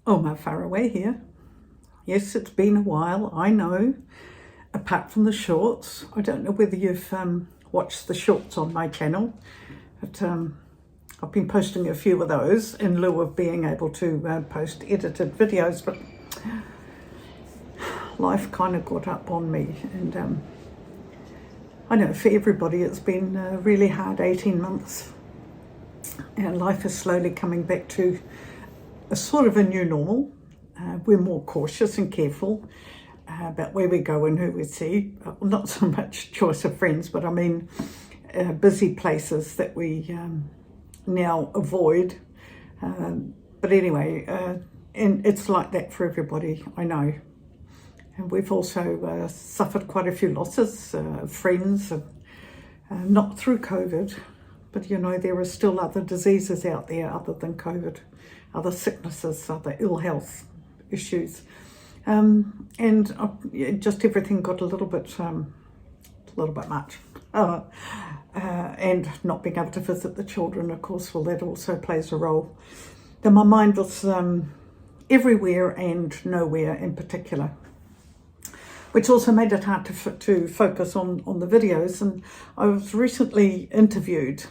Omar Faraway here. Yes, it's been a while, I know, apart from the shorts. I don't know whether you've watched the shorts on my channel, but I've been posting a few of those in lieu of being able to post edited videos, but life kind of got up on me, and I know for everybody it's been a really hard 18 months, and life is slowly coming back to a sort of a new normal. We're more cautious and careful about where we go and who we see. Not so much choice of friends, but I mean busy places that we now avoid. But anyway, and it's like that for everybody, I know. And we've also suffered quite a few losses of friends, not through COVID, but you know, there are still other diseases out there other than COVID, other sicknesses, other ill health issues. And just everything got a little bit much. And not being able to visit the children, of course, well, that also plays a role. Then my mind was everywhere and nowhere in particular, which also made it hard to focus on the videos. And I was recently interviewed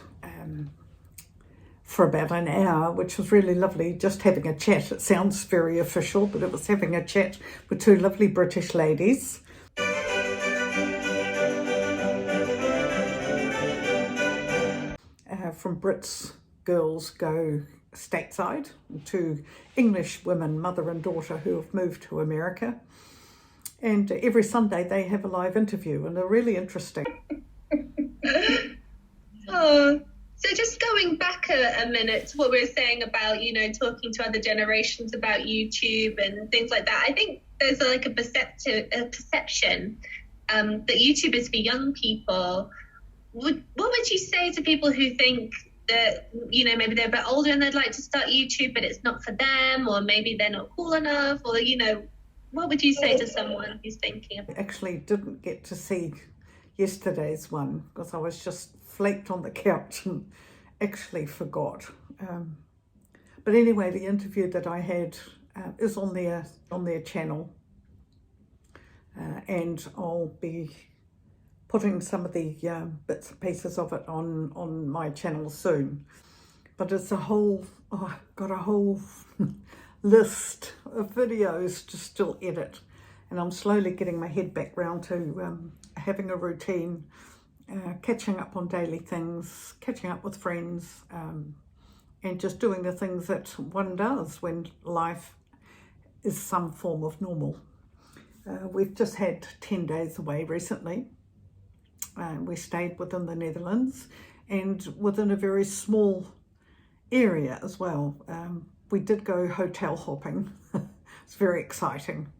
for about an hour, which was really lovely, just having a chat. It sounds very official, but it was having a chat with two lovely British ladies. From Brits Girls Go Stateside, to English women, mother and daughter, who have moved to America. And every Sunday they have a live interview, and they're really interesting. Oh, so just going back a minute to what we were saying about, you know, talking to other generations about YouTube and things like that. I think there's a perception that YouTube is for young people. What would you say to people who think that, you know, maybe they're a bit older and they'd like to start YouTube, but it's not for them, or maybe they're not cool enough, or, you know, what would you say to someone who's thinking of? I actually didn't get to see yesterday's one because I was just flaked on the couch and actually forgot. But anyway, the interview that I had is on their channel, and I'll be putting some of the bits and pieces of it on my channel soon. But it's a whole, I've got a whole list of videos to still edit, and I'm slowly getting my head back round to having a routine, catching up on daily things, catching up with friends, and just doing the things that one does when life is some form of normal. We've just had 10 days away recently. We stayed within the Netherlands and within a very small area as well. We did go hotel hopping. It's very exciting,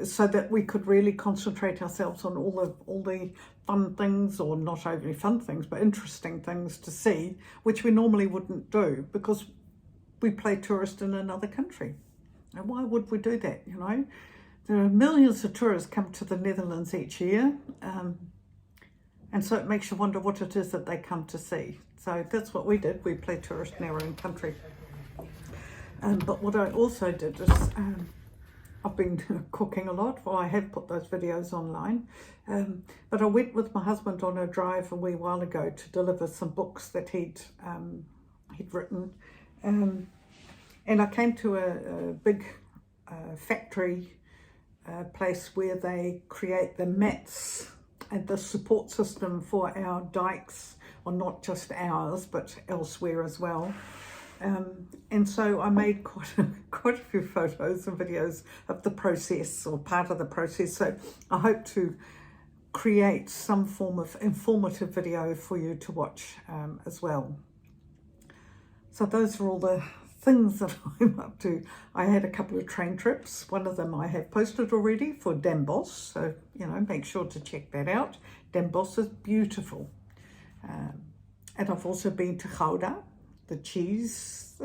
so that we could really concentrate ourselves on all the fun things, or not only fun things, but interesting things to see, which we normally wouldn't do because we play tourist in another country. And why would we do that, you know? There are millions of tourists come to the Netherlands each year, and so it makes you wonder what it is that they come to see. So that's what we did. We play tourist in our own country. But what I also did is, I've been cooking a lot. Well, I have put those videos online. But I went with my husband on a drive a wee while ago to deliver some books that he'd written. And I came to a big factory place where they create the mats and the support system for our dikes, or not just ours, but elsewhere as well. And so I made quite a few photos and videos of the process, or part of the process. So I hope to create some form of informative video for you to watch as well. So those are all the things that I'm up to. I had a couple of train trips. One of them I have posted already for Den Bosch, so you know, make sure to check that out. Den Bosch is beautiful. And I've also been to Gouda, the cheese,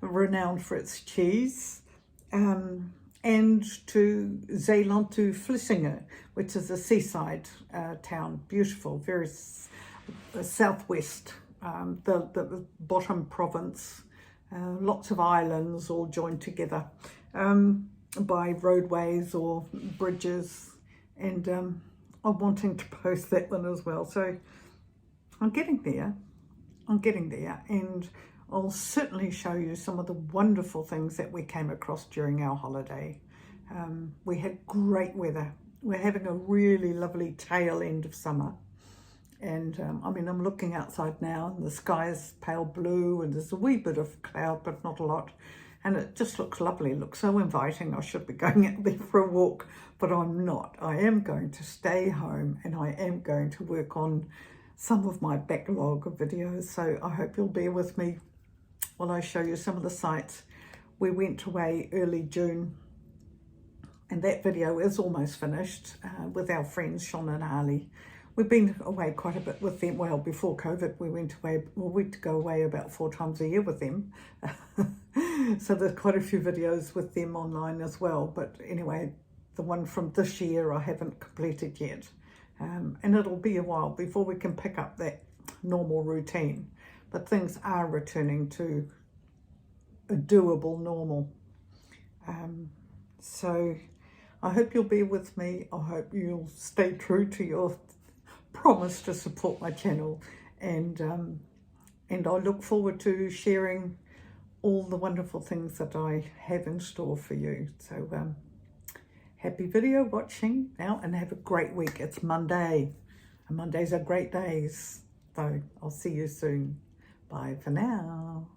renowned for its cheese, and to Zeeland, to Vlissingen, which is a seaside town, beautiful, very southwest, the bottom province lots of islands all joined together by roadways or bridges, and I'm wanting to post that one as well. So I'm getting there, and I'll certainly show you some of the wonderful things that we came across during our holiday. We had great weather. We're having a really lovely tail end of summer. And I mean, I'm looking outside now and the sky is pale blue and there's a wee bit of cloud, but not a lot. And it just looks lovely. It looks so inviting. I should be going out there for a walk, but I'm not. I am going to stay home and I am going to work on some of my backlog of videos. So I hope you'll bear with me while I show you some of the sites. We went away early June, and that video is almost finished with our friends Sean and Harley. We've been away quite a bit with them. Well, before COVID, we'd go away about 4 times a year with them. So there's quite a few videos with them online as well. But anyway, the one from this year I haven't completed yet. And it'll be a while before we can pick up that normal routine. But things are returning to a doable normal. So I hope you'll be with me. I hope you'll stay true to your promise to support my channel, and I look forward to sharing all the wonderful things that I have in store for you. So happy video watching now, and have a great week. It's Monday, and Mondays are great days. So I'll see you soon. Bye for now.